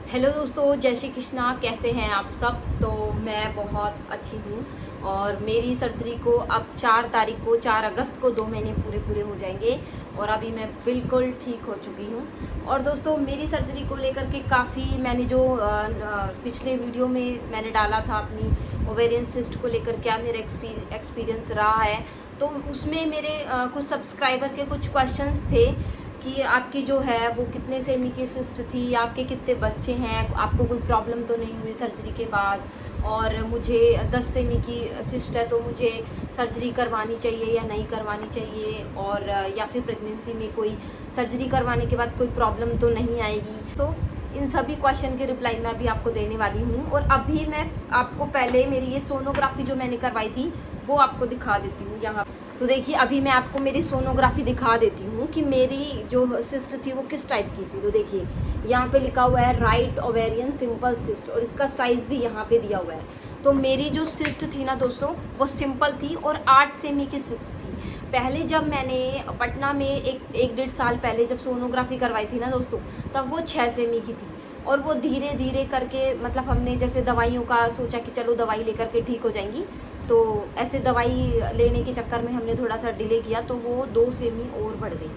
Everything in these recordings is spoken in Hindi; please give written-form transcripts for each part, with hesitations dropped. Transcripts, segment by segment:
हेलो दोस्तों, जय श्री कृष्णा। कैसे हैं आप सब? तो मैं बहुत अच्छी हूँ और मेरी सर्जरी को अब 4 तारीख को 4 अगस्त को 2 महीने पूरे हो जाएंगे और अभी मैं बिल्कुल ठीक हो चुकी हूँ। और दोस्तों, मेरी सर्जरी को लेकर के काफ़ी मैंने जो पिछले वीडियो में मैंने डाला था अपनी ओवेरियन सिस्ट को लेकर क्या मेरा एक्सपीरियंस रहा है, तो उसमें मेरे कुछ सब्सक्राइबर के कुछ क्वेश्चंस थे कि आपकी जो है वो कितने सेमी की सिस्ट थी, आपके कितने बच्चे हैं, आपको कोई प्रॉब्लम तो नहीं हुई सर्जरी के बाद, और मुझे 10 सेमी की सिस्ट है तो मुझे सर्जरी करवानी चाहिए या नहीं करवानी चाहिए, और या फिर प्रेगनेंसी में कोई सर्जरी करवाने के बाद कोई प्रॉब्लम तो नहीं आएगी। तो इन सभी क्वेश्चन के रिप्लाई मैं अभी आपको देने वाली हूँ। और अभी मैं आपको पहले मेरी ये सोनोग्राफी जो मैंने करवाई थी वो आपको दिखा देती हूँ यहाँ। तो देखिए, अभी मैं आपको मेरी सोनोग्राफी दिखा देती हूँ कि मेरी जो सिस्ट थी वो किस टाइप की थी। तो देखिए, यहाँ पे लिखा हुआ है राइट ओवेरियन सिंपल सिस्ट और इसका साइज़ भी यहाँ पे दिया हुआ है। तो मेरी जो सिस्ट थी ना दोस्तों, वो सिंपल थी और 8 सेमी की सिस्ट थी। पहले जब मैंने पटना में एक डेढ़ साल पहले जब सोनोग्राफी करवाई थी ना दोस्तों, तब वो 6 सेमी की थी। और वो धीरे धीरे करके, मतलब हमने जैसे दवाइयों का सोचा कि चलो दवाई लेकर के ठीक हो जाएंगी, तो ऐसे दवाई लेने के चक्कर में हमने थोड़ा सा डिले किया तो वो 2 सेमी और बढ़ गई।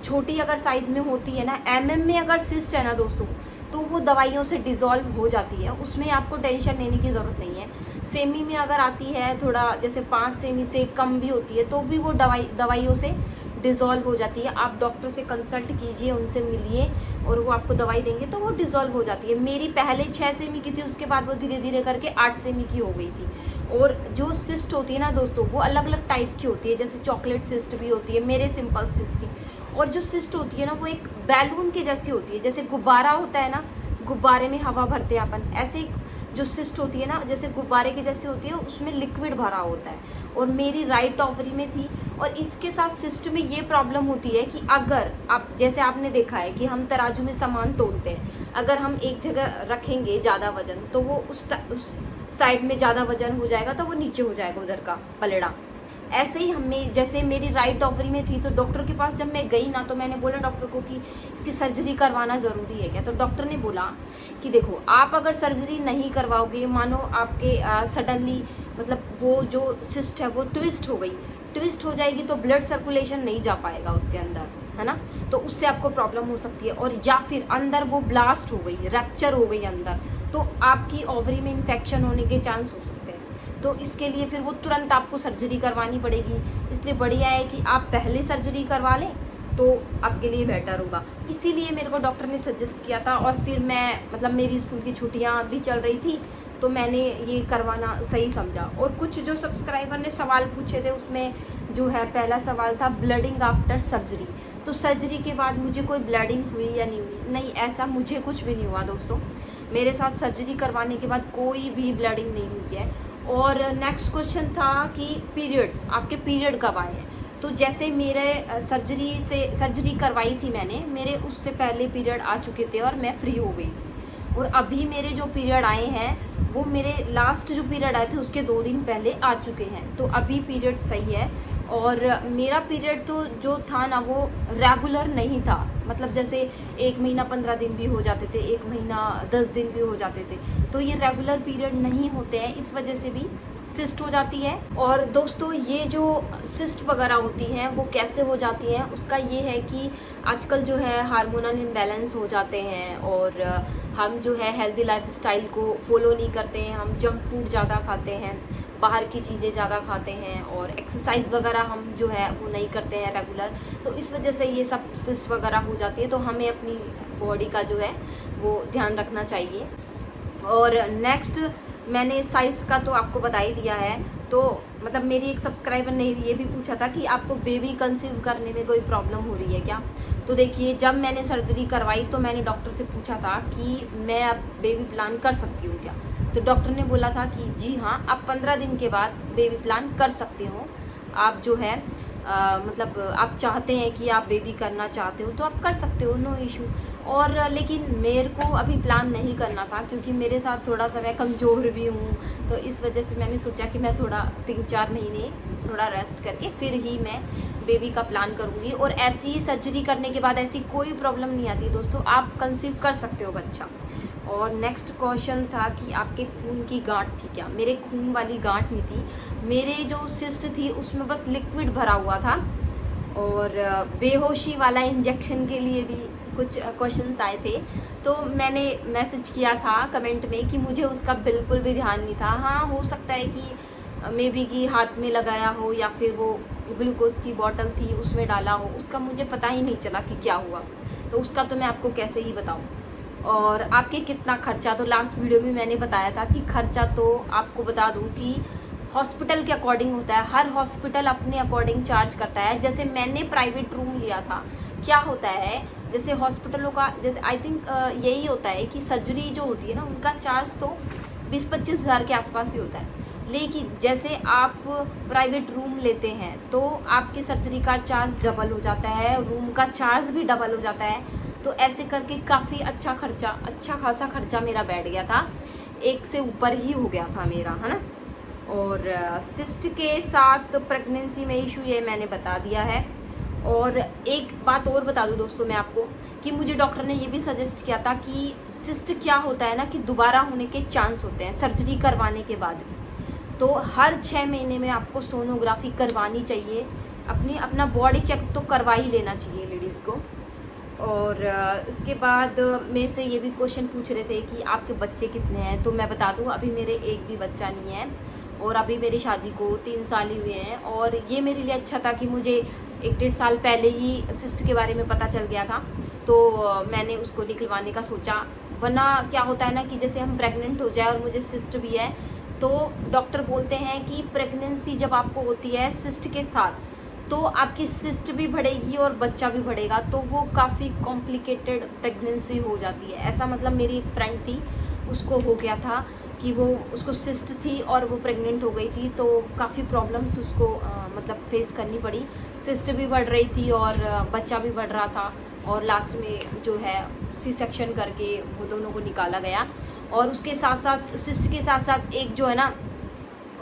छोटी अगर साइज़ में होती है ना, में अगर सिस्ट है ना दोस्तों, तो वो दवाइयों से डिज़ोल्व हो जाती है, उसमें आपको टेंशन लेने की ज़रूरत नहीं है। सेमी में अगर आती है थोड़ा, जैसे 5 सेमी से कम भी होती है, तो भी वो दवाइयों से डिज़ोल्व हो जाती है। आप डॉक्टर से कंसल्ट कीजिए, उनसे मिलिए और वो आपको दवाई देंगे तो वो डिज़ोल्व हो जाती है। मेरी पहले 6 सेमी की थी, उसके बाद वो धीरे धीरे करके 8 सेमी की हो गई थी। और जो सिस्ट होती है ना दोस्तों, वो अलग अलग टाइप की होती है, जैसे चॉकलेट सिस्ट भी होती है, मेरे सिंपल सिस्ट थी। और जो सिस्ट होती है ना, वो एक बैलून के जैसी होती है, जैसे गुब्बारा होता है ना, गुब्बारे में हवा भरते हैं अपन, ऐसे जो सिस्ट होती है ना, जैसे गुब्बारे की जैसी होती है, उसमें लिक्विड भरा होता है। और मेरी राइट ओवरी में थी। और इसके साथ सिस्ट में ये प्रॉब्लम होती है कि अगर आप, जैसे आपने देखा है कि हम तराजू में सामान तोलते हैं, अगर हम एक जगह रखेंगे ज़्यादा वजन, तो वो उस साइड में ज़्यादा वजन हो जाएगा, तो वो नीचे हो जाएगा उधर का पलड़ा। ऐसे ही हमें, जैसे मेरी राइट ओवरी में थी, तो डॉक्टर के पास जब मैं गई ना, तो मैंने बोला डॉक्टर को कि इसकी सर्जरी करवाना ज़रूरी है क्या। तो डॉक्टर ने बोला कि देखो, आप अगर सर्जरी नहीं करवाओगे, मानो आपके सडनली, मतलब वो जो सिस्ट है वो ट्विस्ट हो जाएगी, तो ब्लड सर्कुलेशन नहीं जा पाएगा उसके अंदर, है ना, तो उससे आपको प्रॉब्लम हो सकती है। और या फिर अंदर वो ब्लास्ट हो गई, रैप्चर हो गई अंदर, तो आपकी ओवरी में इन्फेक्शन होने के चांस हो सकते हैं। तो इसके लिए फिर वो तुरंत आपको सर्जरी करवानी पड़ेगी। इसलिए बढ़िया है कि आप पहले सर्जरी करवा लें, तो आपके लिए बेटर होगा। इसीलिए मेरे को डॉक्टर ने सजेस्ट किया था। और फिर मैं, मतलब मेरी स्कूल की छुट्टियां भी चल रही थी, तो मैंने ये करवाना सही समझा। और कुछ जो सब्सक्राइबर ने सवाल पूछे थे, उसमें जो है पहला सवाल था ब्लडिंग आफ्टर सर्जरी। तो सर्जरी के बाद मुझे कोई ब्लडिंग हुई या नहीं हुई? नहीं, ऐसा मुझे कुछ भी नहीं हुआ दोस्तों। मेरे साथ सर्जरी करवाने के बाद कोई भी ब्लडिंग नहीं हुई है। और नेक्स्ट क्वेश्चन था कि पीरियड्स, आपके पीरियड कब आए हैं? तो जैसे मेरे सर्जरी करवाई थी मैंने, मेरे उससे पहले पीरियड आ चुके थे और मैं फ्री हो गई थी। और अभी मेरे जो पीरियड आए हैं, वो मेरे लास्ट जो पीरियड आए थे उसके 2 दिन पहले आ चुके हैं। तो अभी पीरियड सही है। और मेरा पीरियड तो जो था ना, वो रेगुलर नहीं था, मतलब जैसे 1 महीना 15 दिन भी हो जाते थे, 1 महीना 10 दिन भी हो जाते थे। तो ये रेगुलर पीरियड नहीं होते हैं, इस वजह से भी सिस्ट हो जाती है। और दोस्तों, ये जो सिस्ट वगैरह होती हैं वो कैसे हो जाती हैं, उसका ये है कि आजकल जो है हार्मोनल इम्बैलेंस हो जाते हैं, और हम जो है हेल्दी लाइफस्टाइल को फॉलो नहीं करते हैं, हम जंक फूड ज़्यादा खाते हैं, बाहर की चीज़ें ज़्यादा खाते हैं, और एक्सरसाइज वगैरह हम जो है वो नहीं करते हैं रेगुलर। तो इस वजह से ये सब सिस्ट वगैरह हो जाती है। तो हमें अपनी बॉडी का जो है वो ध्यान रखना चाहिए। और नेक्स्ट, मैंने साइज़ का तो आपको बता ही दिया है। तो मतलब मेरी एक सब्सक्राइबर ने ये भी पूछा था कि आपको बेबी कंसीव करने में कोई प्रॉब्लम हो रही है क्या। तो देखिए, जब मैंने सर्जरी करवाई तो मैंने डॉक्टर से पूछा था कि मैं अब बेबी प्लान कर सकती हूँ क्या। तो डॉक्टर ने बोला था कि जी हाँ, आप 15 दिन के बाद बेबी प्लान कर सकते हो। आप जो है मतलब आप चाहते हैं कि आप बेबी करना चाहते हो तो आप कर सकते हो, नो इशू। और लेकिन मेरे को अभी प्लान नहीं करना था, क्योंकि मेरे साथ थोड़ा सा मैं कमज़ोर भी हूँ। तो इस वजह से मैंने सोचा कि मैं थोड़ा 3-4 महीने थोड़ा रेस्ट करके फिर ही मैं बेबी का प्लान करूँगी। और ऐसी सर्जरी करने के बाद ऐसी कोई प्रॉब्लम नहीं आती दोस्तों, आप कंसीव कर सकते हो बच्चा। और नेक्स्ट क्वेश्चन था कि आपके खून की गांठ थी क्या? मेरे खून वाली गांठ नहीं थी, मेरे जो सिस्ट थी उसमें बस लिक्विड भरा हुआ था। और बेहोशी वाला इंजेक्शन के लिए भी कुछ क्वेश्चंस आए थे, तो मैंने मैसेज किया था कमेंट में कि मुझे उसका बिल्कुल भी ध्यान नहीं था। हाँ, हो सकता है कि मे बी कि हाथ में लगाया हो या फिर वो ग्लूकोज की बॉटल थी उसमें डाला हो, उसका मुझे पता ही नहीं चला कि क्या हुआ, तो उसका तो मैं आपको कैसे ही बताऊँ। और आपके कितना खर्चा, तो लास्ट वीडियो में मैंने बताया था कि खर्चा तो आपको बता दूं कि हॉस्पिटल के अकॉर्डिंग होता है, हर हॉस्पिटल अपने अकॉर्डिंग चार्ज करता है। जैसे मैंने प्राइवेट रूम लिया था, क्या होता है जैसे हॉस्पिटलों का, जैसे आई थिंक यही होता है कि सर्जरी जो होती है ना उनका चार्ज तो 20-25 हज़ार के आसपास ही होता है। लेकिन जैसे आप प्राइवेट रूम लेते हैं तो आपकी सर्जरी का चार्ज डबल हो जाता है, रूम का चार्ज भी डबल हो जाता है। तो ऐसे करके काफ़ी अच्छा खासा खर्चा मेरा बैठ गया था, 1 से ऊपर ही हो गया था मेरा, है ना। और सिस्ट के साथ प्रेगनेंसी में इशू ये मैंने बता दिया है। और एक बात और बता दूं दोस्तों मैं आपको कि मुझे डॉक्टर ने ये भी सजेस्ट किया था कि सिस्ट क्या होता है ना कि दोबारा होने के चांस होते हैं सर्जरी करवाने के बाद भी। तो हर 6 महीने में आपको सोनोग्राफी करवानी चाहिए, अपना बॉडी चेक तो करवा ही लेना चाहिए लेडीज़ को। और उसके बाद मेरे से ये भी क्वेश्चन पूछ रहे थे कि आपके बच्चे कितने हैं, तो मैं बता दूं अभी मेरे एक भी बच्चा नहीं है, और अभी मेरी शादी को 3 साल ही हुए हैं। और ये मेरे लिए अच्छा था कि मुझे 1-1.5 साल पहले ही सिस्ट के बारे में पता चल गया था, तो मैंने उसको निकलवाने का सोचा। वरना क्या होता है ना कि जैसे हम प्रेग्नेंट हो जाए और मुझे सिस्ट भी है, तो डॉक्टर बोलते हैं कि प्रेगनेंसी जब आपको होती है सिस्ट के साथ, तो आपकी सिस्ट भी बढ़ेगी और बच्चा भी बढ़ेगा, तो वो काफ़ी कॉम्प्लिकेटेड प्रेगनेंसी हो जाती है। ऐसा मतलब मेरी एक फ्रेंड थी, उसको हो गया था कि उसको सिस्ट थी और वो प्रेग्नेंट हो गई थी, तो काफ़ी प्रॉब्लम्स उसको मतलब फेस करनी पड़ी। सिस्ट भी बढ़ रही थी और बच्चा भी बढ़ रहा था, और लास्ट में जो है सी सेक्शन करके वो दोनों को निकाला गया। और उसके साथ साथ सिस्ट के साथ साथ एक जो है ना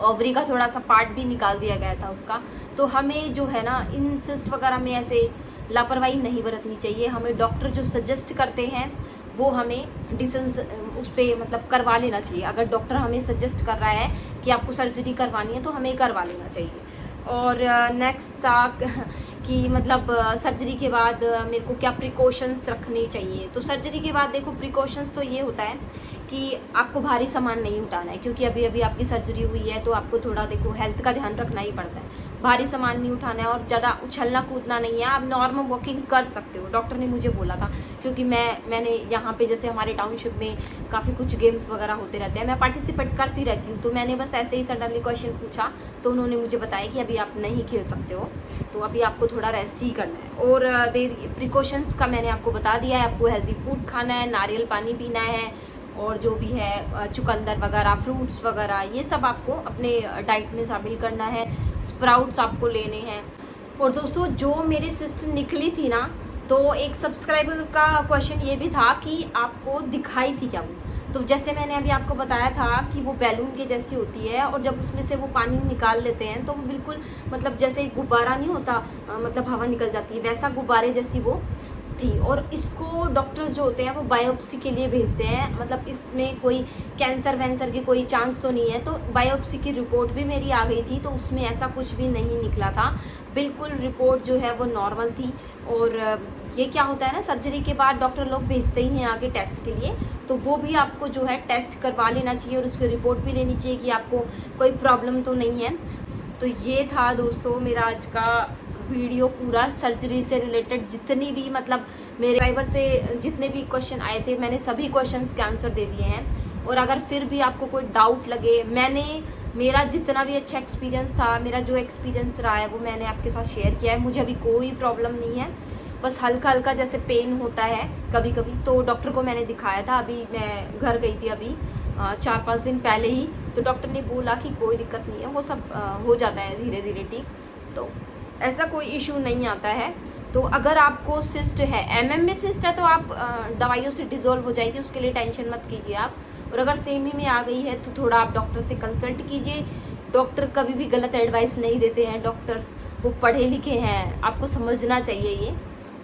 ओवरी का थोड़ा सा पार्ट भी निकाल दिया गया था उसका। तो हमें जो है ना इन सिस्ट वगैरह में ऐसे लापरवाही नहीं बरतनी चाहिए। हमें डॉक्टर जो सजेस्ट करते हैं वो हमें डिसेंस उस पर मतलब करवा लेना चाहिए। अगर डॉक्टर हमें सजेस्ट कर रहा है कि आपको सर्जरी करवानी है तो हमें करवा लेना चाहिए। और नेक्स्ट था कि मतलब सर्जरी के बाद मेरे को क्या प्रिकॉशंस रखने चाहिए। तो सर्जरी के बाद देखो प्रिकॉशंस तो ये होता है कि आपको भारी सामान नहीं उठाना है, क्योंकि अभी अभी आपकी सर्जरी हुई है, तो आपको थोड़ा देखो हेल्थ का ध्यान रखना ही पड़ता है। भारी सामान नहीं उठाना है और ज़्यादा उछलना कूदना नहीं है। आप नॉर्मल वॉकिंग कर सकते हो, डॉक्टर ने मुझे बोला था, क्योंकि मैंने यहाँ पे जैसे हमारे टाउनशिप में काफ़ी कुछ गेम्स वगैरह होते रहते हैं, मैं पार्टिसिपेट करती रहती हूँ। तो मैंने बस ऐसे ही सडनली क्वेश्चन पूछा, तो उन्होंने मुझे बताया कि अभी आप नहीं खेल सकते हो, तो अभी आपको थोड़ा रेस्ट ही करना है। और प्रिकॉशंस का मैंने आपको बता दिया है। आपको हेल्दी फूड खाना है, नारियल पानी पीना है, और जो भी है चुकंदर वगैरह, फ्रूट्स वगैरह, ये सब आपको अपने डाइट में शामिल करना है। स्प्राउट्स आपको लेने हैं। और दोस्तों जो मेरी सिस्ट निकली थी ना, तो एक सब्सक्राइबर का क्वेश्चन ये भी था कि आपको दिखाई थी क्या वो। तो जैसे मैंने अभी आपको बताया था कि वो बैलून के जैसी होती है, और जब उसमें से वो पानी निकाल लेते हैं तो वो बिल्कुल मतलब जैसे गुब्बारा नहीं होता, मतलब हवा निकल जाती है, वैसा गुब्बारे जैसी वो थी। और इसको डॉक्टर्स जो होते हैं वो बायोप्सी के लिए भेजते हैं, मतलब इसमें कोई कैंसर वैंसर की कोई चांस तो नहीं है। तो बायोप्सी की रिपोर्ट भी मेरी आ गई थी, तो उसमें ऐसा कुछ भी नहीं निकला था, बिल्कुल रिपोर्ट जो है वो नॉर्मल थी। और ये क्या होता है ना, सर्जरी के बाद डॉक्टर लोग भेजते ही हैं आगे टेस्ट के लिए, तो वो भी आपको जो है टेस्ट करवा लेना चाहिए और उसकी रिपोर्ट भी लेनी चाहिए कि आपको कोई प्रॉब्लम तो नहीं है। तो ये था दोस्तों मेरा आज का वीडियो पूरा सर्जरी से रिलेटेड। जितनी भी मतलब मेरे ड्राइवर से जितने भी क्वेश्चन आए थे, मैंने सभी क्वेश्चंस के आंसर दे दिए हैं। और अगर फिर भी आपको कोई डाउट लगे, मेरा जितना भी अच्छा एक्सपीरियंस था, मेरा जो एक्सपीरियंस रहा है वो मैंने आपके साथ शेयर किया है। मुझे अभी कोई प्रॉब्लम नहीं है, बस हल्का हल्का जैसे पेन होता है कभी कभी, तो डॉक्टर को मैंने दिखाया था। अभी मैं घर गई थी अभी 4-5 दिन पहले ही, तो डॉक्टर ने बोला कि कोई दिक्कत नहीं है, वो सब हो जाता है धीरे धीरे ठीक, तो ऐसा कोई इशू नहीं आता है। तो अगर आपको सिस्ट है, एमएम में सिस्ट है, तो आप दवाइयों से डिज़ोल्व हो जाएगी, उसके लिए टेंशन मत कीजिए आप। और अगर सेमी में आ गई है तो थोड़ा आप डॉक्टर से कंसल्ट कीजिए। डॉक्टर कभी भी गलत एडवाइस नहीं देते हैं, डॉक्टर्स वो पढ़े लिखे हैं, आपको समझना चाहिए ये।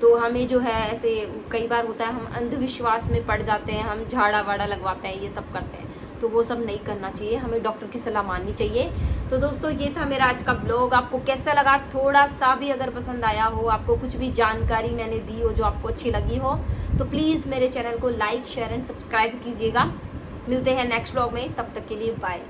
तो हमें जो है ऐसे कई बार होता है हम अंधविश्वास में पड़ जाते हैं, हम झाड़ा वाड़ा लगवाते हैं, ये सब करते हैं, तो वो सब नहीं करना चाहिए, हमें डॉक्टर की सलाह माननी चाहिए। तो दोस्तों ये था मेरा आज का ब्लॉग। आपको कैसा लगा, थोड़ा सा भी अगर पसंद आया हो, आपको कुछ भी जानकारी मैंने दी हो जो आपको अच्छी लगी हो, तो प्लीज़ मेरे चैनल को लाइक शेयर एंड सब्सक्राइब कीजिएगा। मिलते हैं नेक्स्ट ब्लॉग में, तब तक के लिए बाय।